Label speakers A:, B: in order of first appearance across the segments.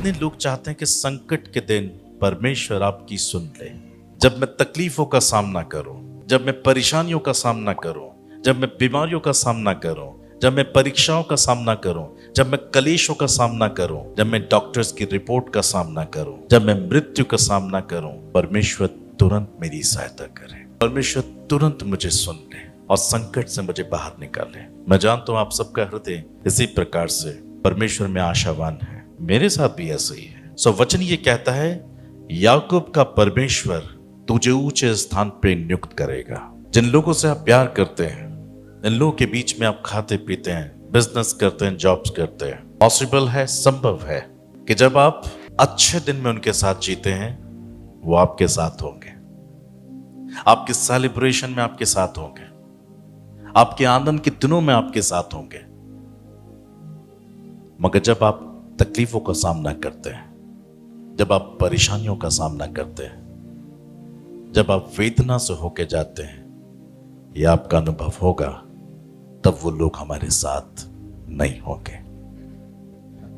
A: कितने लोग चाहते हैं कि संकट के दिन परमेश्वर आपकी सुन ले। जब मैं तकलीफों का सामना करूं, जब मैं परेशानियों का सामना करूं, जब मैं बीमारियों का सामना करूं, जब मैं परीक्षाओं का सामना करूं, जब मैं कलेशों का सामना करूं, जब मैं डॉक्टर्स की रिपोर्ट का सामना करूं, जब मैं मृत्यु का सामना करूं, परमेश्वर तुरंत मेरी सहायता करे, परमेश्वर तुरंत मुझे सुन ले और संकट से मुझे बाहर निकाले। मैं जानता हूं आप सबका हृदय इसी प्रकार से परमेश्वर में आशावान है। मेरे साथ भी ऐसा ही है। वचन ये कहता है, याकूब का परमेश्वर तुझे ऊंचे स्थान पे नियुक्त करेगा। जिन लोगों से आप प्यार करते हैं, इन लोगों के बीच में आप खाते पीते हैं, बिजनेस करते हैं, जॉब्स करते हैं, पॉसिबल है, संभव है कि जब आप अच्छे दिन में उनके साथ जीते हैं, वो आपके साथ होंगे, आपके सेलिब्रेशन में आपके साथ होंगे, आपके आनंद के दिनों में आपके साथ होंगे। मगर जब आप तकलीफों का सामना करते हैं, जब आप परेशानियों का सामना करते हैं, जब आप वेदना से होके जाते हैं, यह आपका अनुभव होगा, तब वो लोग हमारे साथ नहीं होंगे।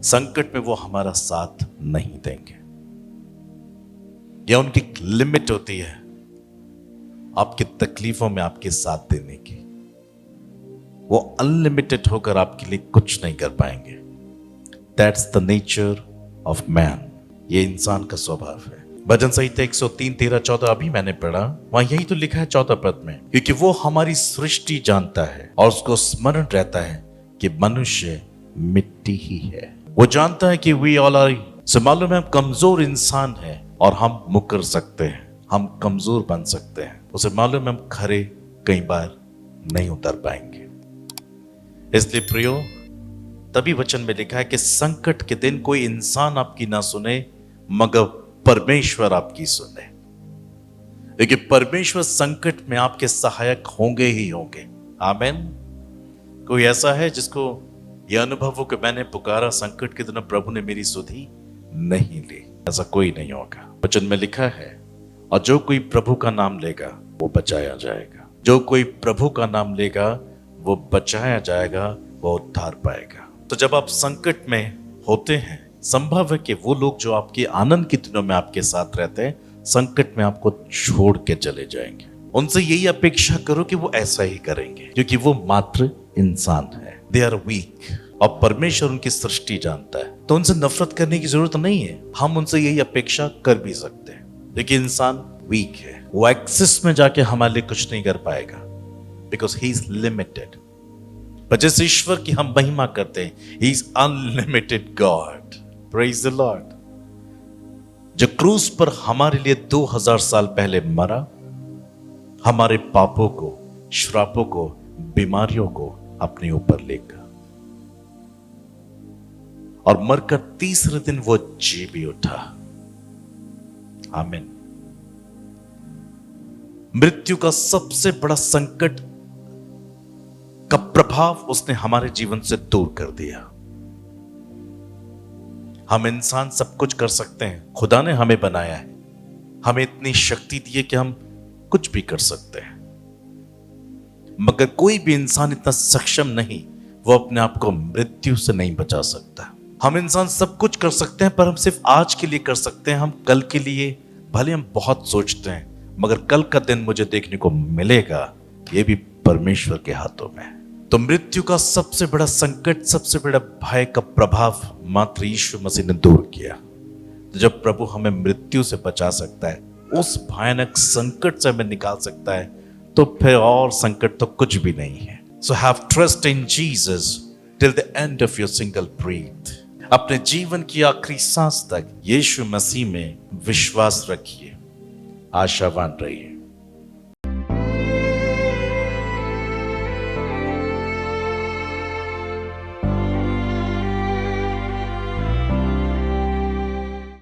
A: संकट में वो हमारा साथ नहीं देंगे। यह उनकी लिमिट होती है आपकी तकलीफों में आपके साथ देने की। वो अनलिमिटेड होकर आपके लिए कुछ नहीं कर पाएंगे। That's the nature of man. ये इंसान का स्वभाव है। भजन संहिता 103, 13, 14 अभी मैंने पढ़ा, वहां यही तो लिखा है 14 पद में, क्योंकि वो हमारी सृष्टि जानता है और उसको स्मरण रहता है कि मनुष्य मिट्टी ही है। वो जानता है कि we all are, से मालूम है हम कमजोर इंसान हैं और हम मुकर सकते हैं, हम कमजोर बन सकते हैं। उसे मालूम है हम खरे कई बार नहीं उतर पाएंगे। इसलिए प्रियो, तभी वचन में लिखा है कि संकट के दिन कोई इंसान आपकी ना सुने, मगर परमेश्वर आपकी सुने। क्योंकि परमेश्वर संकट में आपके सहायक होंगे ही होंगे। आमीन। कोई ऐसा है जिसको यह अनुभव हो कि मैंने पुकारा, संकट के दिनों प्रभु ने मेरी सुधि नहीं ली? ऐसा कोई नहीं होगा। वचन में लिखा है, और जो कोई प्रभु का नाम लेगा वो बचाया जाएगा। जो कोई प्रभु का नाम लेगा वो बचाया जाएगा, वो उद्धार पाएगा। तो जब आप संकट में होते हैं, संभव है कि वो लोग जो आपके आनंद के दिनों में आपके साथ रहते हैं, संकट में आपको छोड़ के चले जाएंगे। उनसे यही अपेक्षा करो कि वो ऐसा ही करेंगे, क्योंकि वो मात्र इंसान है। दे आर वीक, और परमेश्वर उनकी सृष्टि जानता है। तो उनसे नफरत करने की जरूरत नहीं है। हम उनसे यही अपेक्षा कर भी सकते हैं, लेकिन इंसान वीक है। वो एक्सेस में जाके हमारे लिए कुछ नहीं कर पाएगा, बिकॉज ही इज लिमिटेड। पर जिस ईश्वर की हम महिमा करते हैं, he is unlimited God. Praise the Lord. जो क्रूस पर हमारे लिए 2000 साल पहले मरा, हमारे पापों को, श्रापों को, बीमारियों को अपने ऊपर लेकर, और मरकर तीसरे दिन वो जी भी उठा। आमीन। मृत्यु का सबसे बड़ा संकट का प्रभाव उसने हमारे जीवन से दूर कर दिया। हम इंसान सब कुछ कर सकते हैं, खुदा ने हमें बनाया है, हमें इतनी शक्ति दी है कि हम कुछ भी कर सकते हैं। मगर कोई भी इंसान इतना सक्षम नहीं, वो अपने आप को मृत्यु से नहीं बचा सकता। हम इंसान सब कुछ कर सकते हैं, पर हम सिर्फ आज के लिए कर सकते हैं। हम कल के लिए भले हम बहुत सोचते हैं, मगर कल का दिन मुझे देखने को मिलेगा, ये भी परमेश्वर के हाथों में है। तो मृत्यु का सबसे बड़ा संकट, सबसे बड़ा भय का प्रभाव मात्र यीशु मसीह ने दूर किया। तो जब प्रभु हमें मृत्यु से बचा सकता है, उस भयानक संकट से हमें निकाल सकता है, तो फिर और संकट तो कुछ भी नहीं है। So have trust in Jesus till the end of your single breath. अपने जीवन की आखिरी सांस तक यीशु मसीह में विश्वास रखिए, आशावान रहिए।